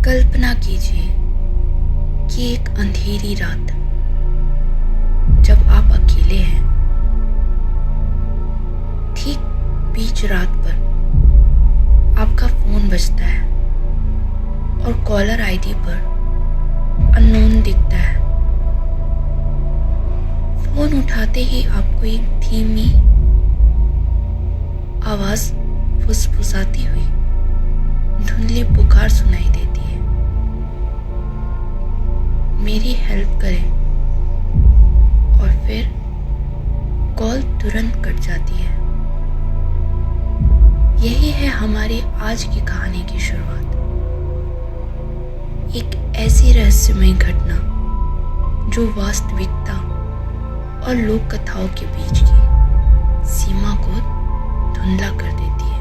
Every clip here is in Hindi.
कल्पना कीजिए कि एक अंधेरी रात जब आप अकेले हैं, ठीक बीच रात पर आपका फोन बजता है और कॉलर आईडी पर अननोन दिखता है। फोन उठाते ही आपको एक धीमी आवाज फुसफुसाती हुई धुंधली पुकार सुनाई देती है, मेरी हेल्प करें। और फिर कॉल तुरंत कट जाती है। यही है हमारी आज की कहानी की शुरुआत। एक ऐसी रहस्यमय घटना जो वास्तविकता और लोक कथाओं के बीच की सीमा को धुंधला कर देती है।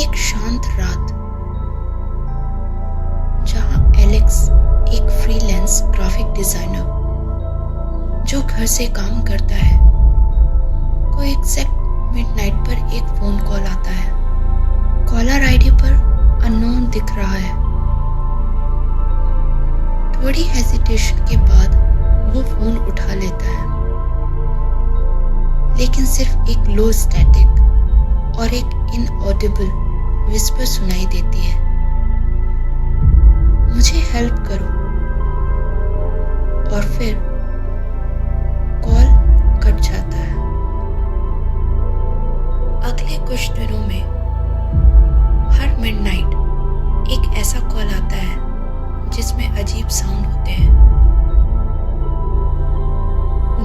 एक शांत रात जहां एलेक्स, एक फ्रीलांस ग्राफिक डिजाइनर जो घर से काम करता है, को एग्जैक्ट मिडनाइट पर एक फोन कॉल आता है। कॉलर आईडी पर अननोन दिख रहा है। थोड़ी हेजिटेशन के बाद वो फोन उठा लेता है, लेकिन सिर्फ एक लो स्टैटिक और एक इनऑडिबल विस्पर सुनाई देती है, मुझे हेल्प करो। और फिर कॉल कट जाता है। अगले कुछ दिनों में हर मिडनाइट एक ऐसा कॉल आता है जिसमें अजीब साउंड होते हैं,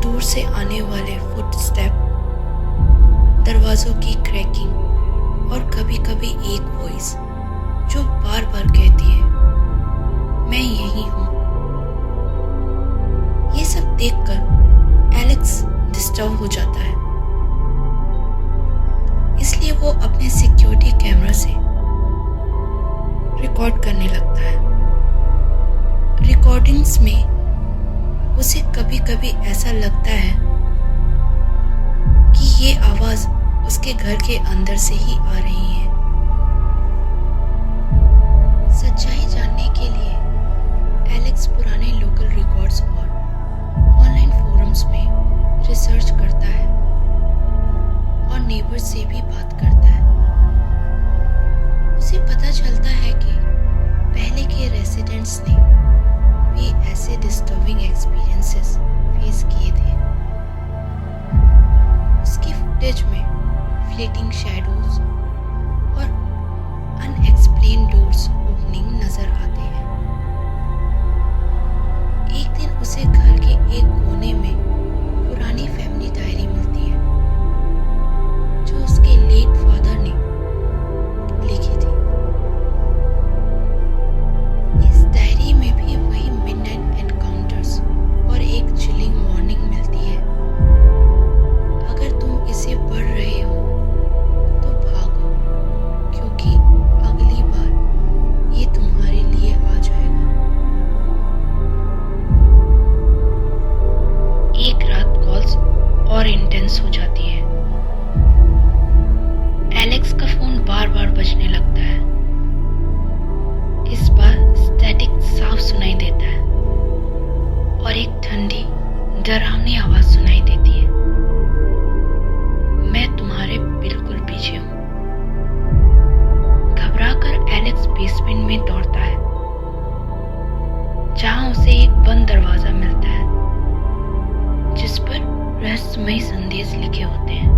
दूर से आने वाले फुटस्टेप, दरवाजों की क्रैकिंग और कभी कभी एक वॉइस जो बार बार कहती है, मैं यही हूं। ये सब देखकर एलेक्स डिस्टर्ब हो जाता है, इसलिए वो अपने सिक्योरिटी कैमरा से रिकॉर्ड करने लगता है। रिकॉर्डिंग्स में उसे कभी कभी ऐसा लगता है कि ये आवाज उसके घर के अंदर से ही आ रही है। सच्चाई जानने के लिए एलेक्स पुराने लोकल रिकॉर्ड्स और ऑनलाइन फोरम्स में रिसर्च करता है और नेबर से भी बात करता है। उसे पता चलता है कि पहले के रेसिडेंट्स ने भी ऐसे डिस्टर्बिंग एक्सपीरियंसेस फेस किए थे। उसकी फुटेज में फ्लीटिंग शैडोज और अनएक्सप्लेन्ड डोर्स ओपनिंग नजर आते हैं। एक दिन उसे घर के एक कोने में पुरानी फैमिली डायरी मिलती है जो उसके लेट फादर ने लिखी थी। इस डायरी में भी वही मिडनाइट एनकाउंटर्स और एक चिलिंग वार्निंग मिलती है, अगर तुम इसे पढ़ रहे हो तो भागो, क्योंकि अगली बार ये तुम्हारे लिए आ जाएगा। एक रात कॉल्स और इंटेंस हो जाती है। एलेक्स का फोन बार बार बजने लगता है। इस बार स्टैटिक साफ सुनाई देता है और एक ठंडी डरावनी आवाज सुनाई देती है, मैं तुम्हारे बिल्कुल पीछे हूं। घबराकर एलेक्स बेसमेंट में दौड़ता है, जहां उसे एक बंद दरवाजा मिलता है जिस पर रहस्यमय संदेश लिखे होते हैं।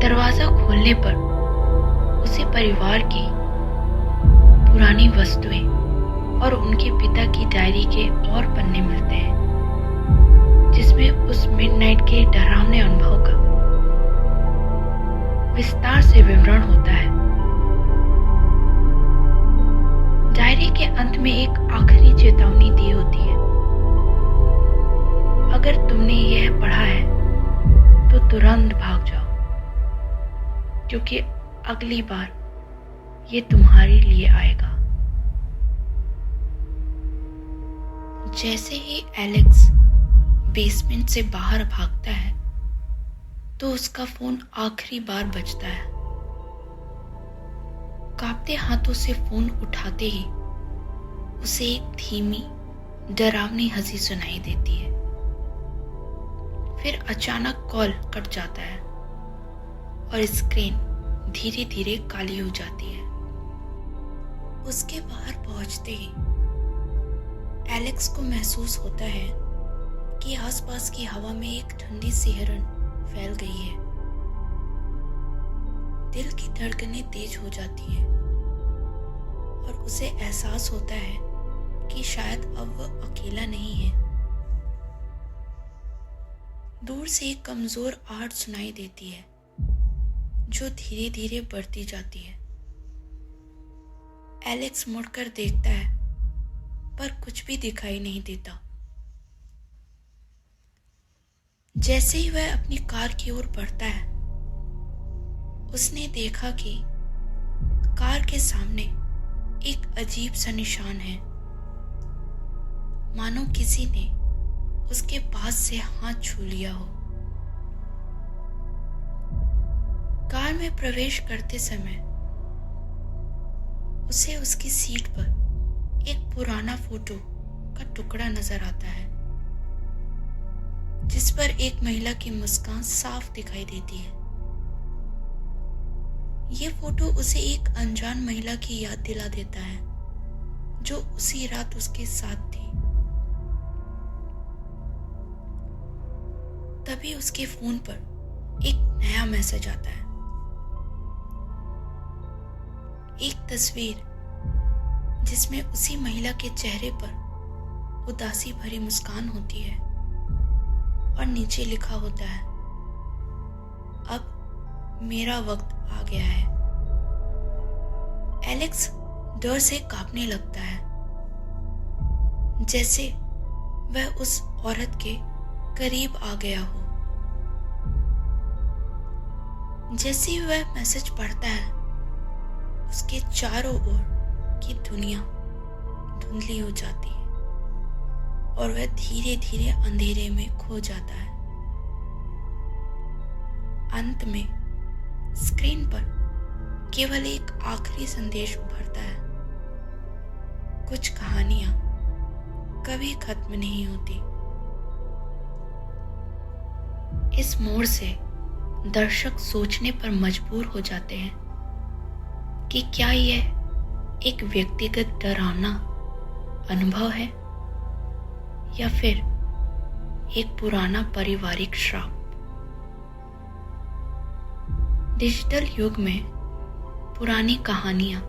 दरवाजा खोलने पर उसे परिवार की पुरानी वस्तुएं और उनके पिता की डायरी के और पन्ने मिलते हैं, जिसमें उस मिडनाइट के डरावने अनुभव का विस्तार से विवरण होता है। डायरी के अंत में एक आखिरी चेतावनी दी होती है, अगर तुमने यह पढ़ा है तो तुरंत भाग जाओ, क्योंकि अगली बार ये तुम्हारे लिए आएगा। जैसे ही एलेक्स बेसमेंट से बाहर भागता है तो उसका फोन आखिरी बार बजता है। कांपते हाथों से फोन उठाते ही उसे एक धीमी डरावनी हंसी सुनाई देती है। फिर अचानक कॉल कट जाता है और स्क्रीन धीरे धीरे काली हो जाती है। उसके बाहर पहुंचते ही एलेक्स को महसूस होता है कि आसपास की हवा में एक ठंडी सिहरन फैल गई है। दिल की धड़कनें तेज हो जाती हैं और उसे एहसास होता है कि शायद अब वह अकेला नहीं है। दूर से एक कमजोर आहट सुनाई देती है जो धीरे धीरे बढ़ती जाती है। एलेक्स मुड़कर देखता है पर कुछ भी दिखाई नहीं देता। जैसे ही वह अपनी कार की ओर बढ़ता है उसने देखा कि कार के सामने एक अजीब सा निशान है, मानो किसी ने उसके पास से हाथ छू लिया हो। कार में प्रवेश करते समय उसे उसकी सीट पर एक पुराना फोटो का टुकड़ा नजर आता है जिस पर एक महिला की मुस्कान साफ दिखाई देती है। ये फोटो उसे एक अनजान महिला की याद दिला देता है जो उसी रात उसके साथ थी। तभी उसके फोन पर एक नया मैसेज आता है, एक तस्वीर जिसमें उसी महिला के चेहरे पर उदासी भरी मुस्कान होती है और नीचे लिखा होता है, अब मेरा वक्त आ गया है। एलेक्स डर से कांपने लगता है, जैसे वह उस औरत के करीब आ गया हो। जैसे ही वह मैसेज पढ़ता है उसके चारों ओर की दुनिया धुंधली हो जाती है और वह धीरे धीरे अंधेरे में खो जाता है। अंत में स्क्रीन पर केवल एक आखिरी संदेश उभरता है, कुछ कहानियां कभी खत्म नहीं होती। इस मोड़ से दर्शक सोचने पर मजबूर हो जाते हैं कि क्या यह एक व्यक्तिगत डरावना अनुभव है या फिर एक पुराना पारिवारिक श्राप। डिजिटल युग में पुरानी कहानियां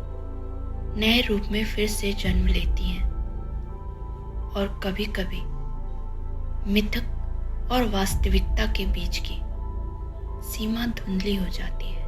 नए रूप में फिर से जन्म लेती हैं और कभी-कभी मिथक और वास्तविकता के बीच की सीमा धुंधली हो जाती है।